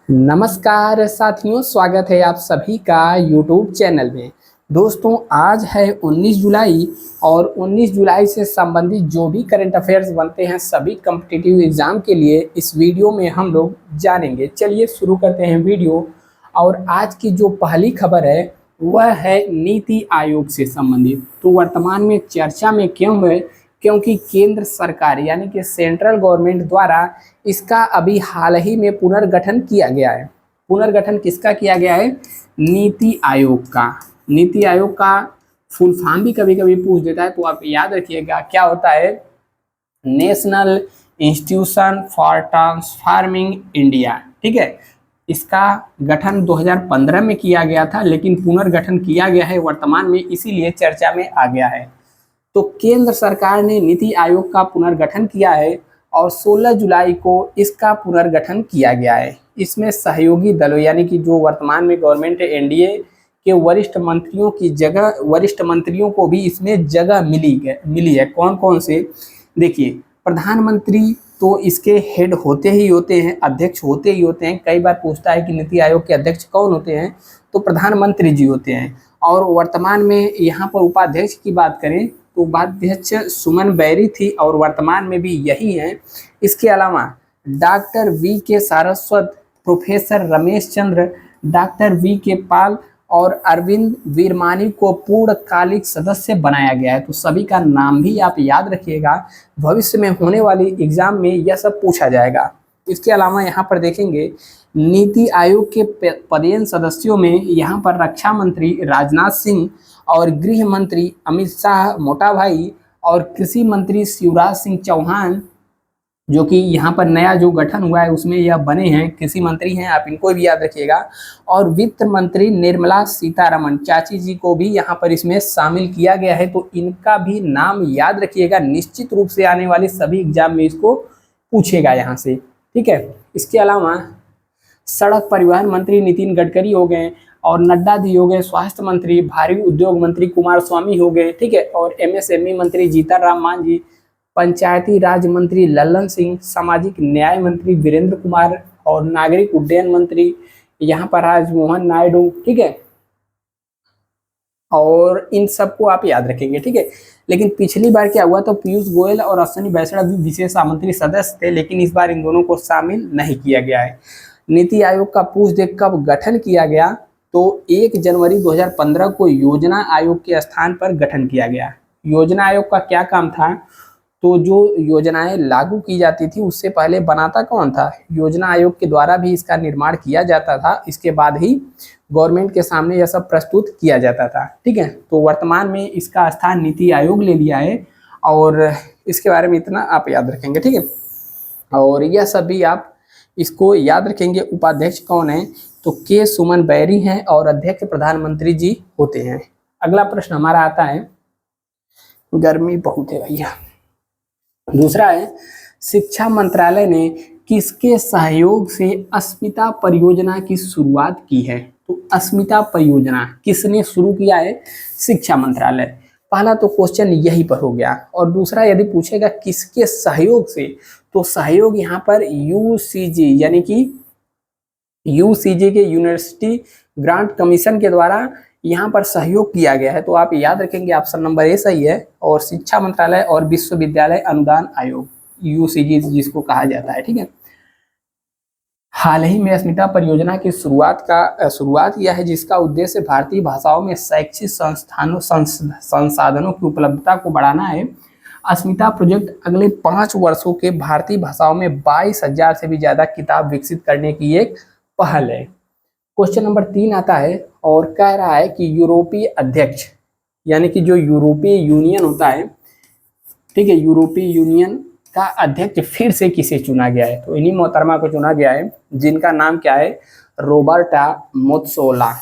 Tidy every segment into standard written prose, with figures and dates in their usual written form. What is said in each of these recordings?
नमस्कार साथियों, स्वागत है आप सभी का YouTube चैनल में। दोस्तों, आज है 19 जुलाई और 19 जुलाई से संबंधित जो भी करंट अफेयर्स बनते हैं सभी कॉम्पिटिटिव एग्ज़ाम के लिए इस वीडियो में हम लोग जानेंगे। चलिए शुरू करते हैं वीडियो। और आज की जो पहली खबर है वह है नीति आयोग से संबंधित। तो वर्तमान में चर्चा में क्यों है? क्योंकि केंद्र सरकार यानी कि सेंट्रल गवर्नमेंट द्वारा इसका अभी हाल ही में पुनर्गठन किया गया है। पुनर्गठन किसका किया गया है? नीति आयोग का। नीति आयोग का फुल फॉर्म भी कभी कभी पूछ देता है, तो आप याद रखिएगा क्या होता है। National institution for transforming India. ठीक है, इसका गठन 2015 में किया गया था, लेकिन पुनर्गठन किया गया है वर्तमान में, इसीलिए चर्चा में आ गया है। तो केंद्र सरकार ने नीति आयोग का पुनर्गठन किया है और 16 जुलाई को इसका पुनर्गठन किया गया है। इसमें सहयोगी दलों यानी कि जो वर्तमान में गवर्नमेंट एनडीए के वरिष्ठ मंत्रियों की जगह, वरिष्ठ मंत्रियों को भी इसमें जगह मिली है। कौन कौन से? देखिए, प्रधानमंत्री तो इसके हेड होते ही होते हैं, अध्यक्ष होते ही होते हैं। कई बार पूछता है कि नीति आयोग के अध्यक्ष कौन होते हैं, तो प्रधानमंत्री जी होते हैं। और वर्तमान में यहाँ पर उपाध्यक्ष की बात करें तो उपाध्यक्ष सुमन बैरी थी और वर्तमान में भी यही है। इसके अलावा डॉक्टर वी के Saraswat, professor Ramesh Chandra, doctor V के पाल और अरविंद वीरमानी को पूर्णकालिक सदस्य बनाया गया है। तो सभी का नाम भी आप याद रखिएगा, भविष्य में होने वाली एग्जाम में यह सब पूछा जाएगा। इसके अलावा यहाँ पर देखेंगे नीति आयोग के पदेन सदस्यों में यहाँ पर रक्षा मंत्री राजनाथ सिंह और गृह मंत्री अमित शाह मोटा भाई और कृषि मंत्री शिवराज सिंह चौहान, जो कि यहाँ पर नया जो गठन हुआ है उसमें यह बने हैं, कृषि मंत्री हैं, आप इनको भी याद रखिएगा। और वित्त मंत्री निर्मला सीतारमण चाची जी को भी यहाँ पर इसमें शामिल किया गया है। तो इनका भी नाम याद रखिएगा, निश्चित रूप से आने वाले सभी एग्जाम में इसको पूछेगा यहाँ से। ठीक है, इसके अलावा सड़क परिवहन मंत्री नितिन गडकरी हो गए और नड्डा जी हो गए, स्वास्थ्य मंत्री, भारी उद्योग मंत्री कुमार स्वामी हो गए। ठीक है, और एमएसएमई मंत्री जीतन राम मांझी, पंचायती राज मंत्री लल्लन सिंह, सामाजिक न्याय मंत्री वीरेंद्र कुमार और नागरिक उड्डयन मंत्री यहाँ पर राजमोहन नायडू। ठीक है, और इन सबको आप याद रखेंगे। ठीक है, लेकिन पिछली बार क्या हुआ, तो पीयूष गोयल और अश्विनी वैष्णव भी विशेष आमंत्रित सदस्य थे, लेकिन इस बार इन दोनों को शामिल नहीं किया गया है। नीति आयोग का पूछ देख कब गठन किया गया, तो 1 जनवरी 2015 को योजना आयोग के स्थान पर गठन किया गया। योजना आयोग का क्या काम था, तो जो योजनाएं लागू की जाती थी उससे पहले बनाता कौन था? योजना आयोग के द्वारा भी इसका निर्माण किया जाता था, इसके बाद ही गवर्नमेंट के सामने यह सब प्रस्तुत किया जाता था। ठीक है, तो वर्तमान में इसका स्थान नीति आयोग ले लिया है और इसके बारे में इतना आप याद रखेंगे। ठीक है, और यह सब भी आप इसको याद रखेंगे। उपाध्यक्ष कौन है, तो के सुमन बैरी हैं और अध्यक्ष प्रधानमंत्री जी होते हैं। अगला प्रश्न हमारा आता है, गर्मी बहुत है भैया। दूसरा है, शिक्षा मंत्रालय ने किसके सहयोग से अस्मिता परियोजना की शुरुआत की है? तो अस्मिता परियोजना किसने शुरू किया है? शिक्षा मंत्रालय। पहला तो क्वेश्चन यही पर हो गया। और दूसरा यदि पूछेगा किसके सहयोग से, तो सहयोग यहाँ पर यूसीजी यानी कि यूसीजी के यूनिवर्सिटी ग्रांट कमीशन के द्वारा यहाँ पर सहयोग किया गया है। तो आप याद रखेंगे ऑप्शन नंबर ए सही है। और शिक्षा मंत्रालय और विश्वविद्यालय अनुदान आयोग, यूसीजी जिसको कहा जाता है। ठीक है, हाल ही में अस्मिता परियोजना की शुरुआत किया है, जिसका उद्देश्य भारतीय भाषाओं में शैक्षिक संसाधनों की उपलब्धता को बढ़ाना है। अस्मिता प्रोजेक्ट अगले 5 वर्षों के भारतीय भाषाओं में 22,000 से भी ज्यादा किताब विकसित करने की एक पहल है। क्वेश्चन नंबर 3 आता है और कह रहा है कि यूरोपीय अध्यक्ष यानी कि जो यूरोपीय यूनियन होता है, ठीक है, यूरोपीय यूनियन का अध्यक्ष फिर से किसे चुना गया है? तो इन्हीं मोहतरमा को चुना गया है, जिनका नाम क्या है? रोबर्टा मेत्सोला।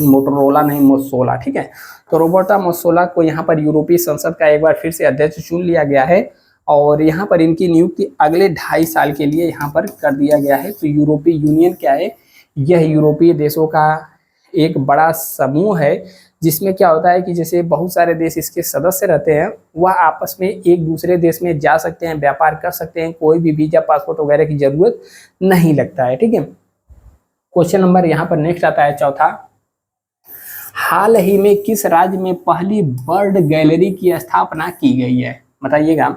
मोटरोला नहीं, मेत्सोला। ठीक है, तो रोबर्टा मेत्सोला को यहाँ पर यूरोपीय संसद का एक बार फिर से अध्यक्ष चुन लिया गया है और यहाँ पर इनकी नियुक्ति अगले 2.5 साल के लिए यहाँ पर कर दिया गया है। तो यूरोपीय यूनियन क्या है? यह यूरोपीय देशों का एक बड़ा समूह है जिसमें क्या होता है कि जैसे बहुत सारे देश इसके सदस्य रहते हैं, वह आपस में एक दूसरे देश में जा सकते हैं, व्यापार कर सकते हैं, कोई भी वीजा पासपोर्ट वगैरह की जरूरत नहीं लगता है। ठीक है, क्वेश्चन नंबर यहाँ पर नेक्स्ट आता है चौथा, हाल ही में किस राज्य में पहली बर्ड गैलरी की स्थापना की गई है? बताइएगा।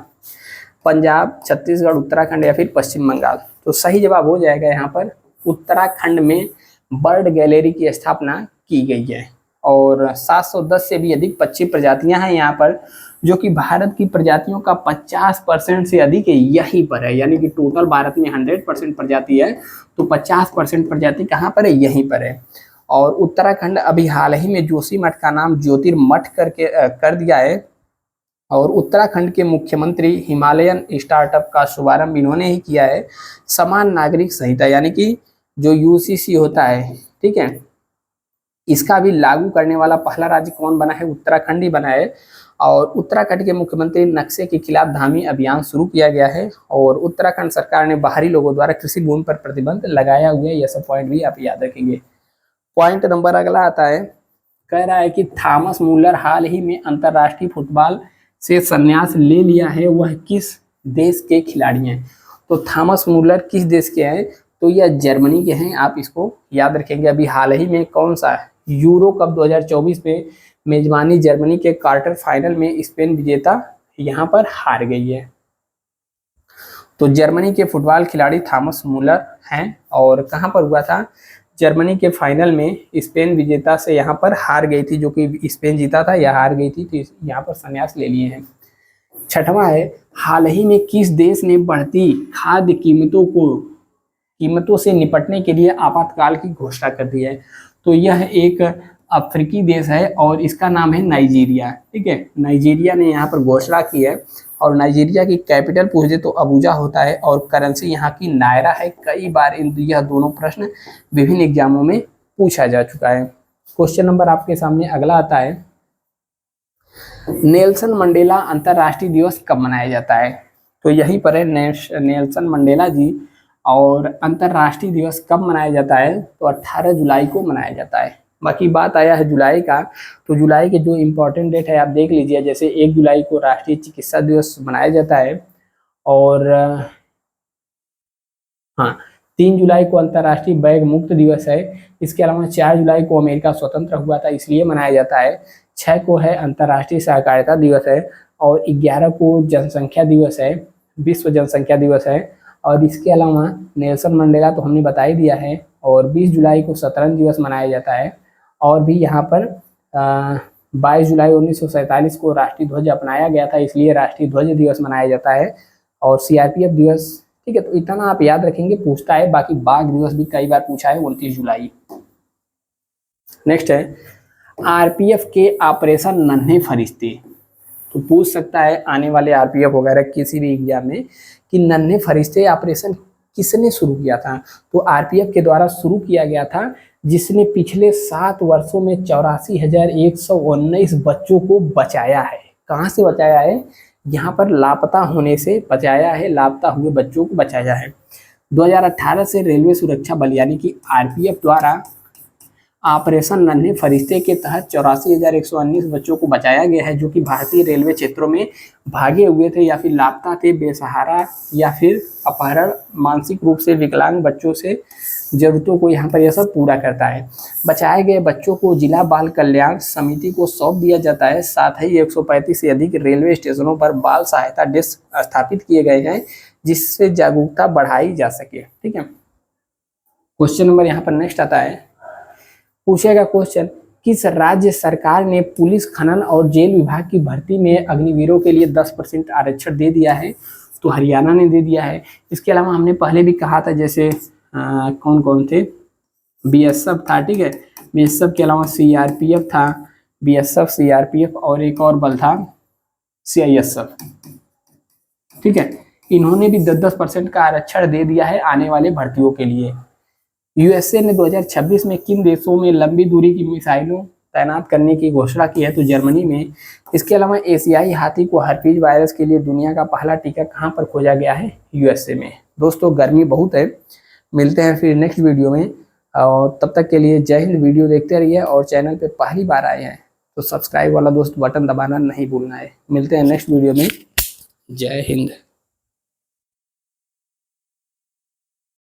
पंजाब, छत्तीसगढ़, उत्तराखंड या फिर पश्चिम बंगाल? तो सही जवाब हो जाएगा यहाँ पर उत्तराखंड में बर्ड गैलरी की स्थापना की गई है। और 710 से भी अधिक पक्षी प्रजातियां हैं यहाँ पर, जो कि भारत की प्रजातियों का 50% से अधिक यहीं पर है। यानी कि टोटल भारत में 100% प्रजाति है, तो 50% प्रजाति कहाँ पर है? यहीं पर है। और उत्तराखंड अभी हाल ही में जोशीमठ का नाम ज्योतिर्मठ करके कर दिया है। और उत्तराखंड के मुख्यमंत्री हिमालयन स्टार्टअप का शुभारंभ इन्होंने ही किया है। समान नागरिक संहिता यानी कि जो यूसीसी होता है, ठीक है, इसका भी लागू करने वाला पहला राज्य कौन बना है? उत्तराखंड ही बना है। और उत्तराखंड के मुख्यमंत्री नक्शे के खिलाफ धामी अभियान शुरू किया गया है। और उत्तराखंड सरकार ने बाहरी लोगों द्वारा कृषि भूमि पर प्रतिबंध लगाया हुआ है। यह सब पॉइंट भी आप याद रखेंगे। पॉइंट नंबर अगला आता है, कह रहा है कि थॉमस मुलर हाल ही में अंतर्राष्ट्रीय फुटबॉल से संन्यास ले लिया है, वह किस देश के खिलाड़ी हैं? तो थॉमस मुलर किस देश के हैं? तो यह जर्मनी के हैं। आप इसको याद रखेंगे। अभी हाल ही में कौन सा यूरो कप 2024 में मेजबानी जर्मनी के क्वार्टर फाइनल में स्पेन विजेता यहाँ पर हार गई है। तो जर्मनी के फुटबॉल खिलाड़ी थॉमस मुलर हैं। और कहाँ पर हुआ था? जर्मनी के फाइनल में स्पेन विजेता से यहाँ पर हार गई थी, जो कि स्पेन जीता था, यह हार गई थी, तो यहाँ पर संन्यास ले लिए हैं। छठवां है, हाल ही में किस देश ने बढ़ती खाद्य कीमतों से निपटने के लिए आपातकाल की घोषणा कर दी है? तो यह एक अफ्रीकी देश है और इसका नाम है नाइजीरिया। ठीक है, नाइजीरिया ने यहाँ पर घोषणा की है। और नाइजीरिया की कैपिटल पूछे तो अबूजा होता है और करेंसी यहाँ की नायरा है। कई बार यह दोनों प्रश्न विभिन्न एग्जामों में पूछा जा चुका है। क्वेश्चन नंबर आपके सामने अगला आता है, नेल्सन मंडेला अंतर्राष्ट्रीय दिवस कब मनाया जाता है? तो यहीं पर है नेल्सन मंडेला जी। और अंतर्राष्ट्रीय दिवस कब मनाया जाता है? तो 18 जुलाई को मनाया जाता है। बाकी बात आया है जुलाई का, तो जुलाई के जो इम्पोर्टेंट डेट है आप देख लीजिए। जैसे 1 जुलाई को राष्ट्रीय चिकित्सा दिवस मनाया जाता है। और हाँ, 3 जुलाई को अंतर्राष्ट्रीय बैग मुक्त दिवस है। इसके अलावा 4 जुलाई को अमेरिका स्वतंत्र हुआ था, इसलिए मनाया जाता है। 6 को है अंतर्राष्ट्रीय सहकारिता दिवस है। और 11 को जनसंख्या दिवस है, विश्व जनसंख्या दिवस है। और इसके अलावा नेल्सन मंडेला तो हमने बता ही दिया है। और 20 जुलाई को शतरंज दिवस मनाया जाता है। और भी यहाँ पर 22 जुलाई 1947 को राष्ट्रीय ध्वज अपनाया गया था, इसलिए राष्ट्रीय ध्वज दिवस मनाया जाता है। और सीआरपीएफ दिवस, ठीक है, तो इतना आप याद रखेंगे, पूछता है। बाकी बाघ दिवस भी कई बार पूछा है, 29 जुलाई। नेक्स्ट है, आरपीएफ के ऑपरेशन नन्हे फरिश्ते। तो पूछ सकता है आने वाले आरपीएफ वगैरह किसी भी एग्जाम में कि नन्हे फरिश्ते ऑपरेशन किसने शुरू किया था? तो आरपीएफ के द्वारा शुरू किया गया था, जिसने पिछले 7 वर्षों में 84,119 बच्चों को बचाया है। कहाँ से बचाया है? यहाँ पर लापता होने से बचाया है, लापता हुए बच्चों को बचाया है। 2018 से रेलवे सुरक्षा बल यानी कि आरपीएफ द्वारा ऑपरेशन नन्हे फरिश्ते के तहत 84,119 बच्चों को बचाया गया है, जो कि भारतीय रेलवे क्षेत्रों में भागे हुए थे या फिर लापता थे, बेसहारा या फिर अपहरण, मानसिक रूप से विकलांग बच्चों से जरूरतों को यहाँ पर यह सब पूरा करता है। बचाए गए बच्चों को जिला बाल कल्याण समिति को सौंप दिया जाता है। साथ ही 135 से अधिक रेलवे स्टेशनों पर बाल सहायता डेस्क स्थापित किए गए हैं, जिससे जागरूकता बढ़ाई जा सके। ठीक है, क्वेश्चन नंबर यहाँ पर नेक्स्ट आता है, पूछेगा क्वेश्चन, किस राज्य सरकार ने पुलिस, खनन और जेल विभाग की भर्ती में अग्निवीरों के लिए 10% आरक्षण दे दिया है? तो हरियाणा ने दे दिया है। इसके अलावा हमने पहले भी कहा था, जैसे कौन कौन थे? बीएसएफ था, ठीक है, बीएसएफ के अलावा सीआरपीएफ था, बीएसएफ, सीआरपीएफ और एक और बल था सीआईएसएफ। ठीक है, इन्होंने भी 10% का आरक्षण दे दिया है आने वाले भर्तियों के लिए। यूएसए ने 2026 में किन देशों में लंबी दूरी की मिसाइलों तैनात करने की घोषणा की है? तो जर्मनी में। इसके अलावा एशियाई हाथी को हर्पीज वायरस के लिए दुनिया का पहला टीका कहाँ पर खोजा गया है? यूएसए में। दोस्तों गर्मी बहुत है, मिलते हैं फिर नेक्स्ट वीडियो में। और तब तक के लिए जय हिंद। वीडियो देखते रहिए और चैनल पे पहली बार आए हैं तो सब्सक्राइब वाला दोस्त बटन दबाना नहीं भूलना है। मिलते हैं नेक्स्ट वीडियो में। जय हिंद।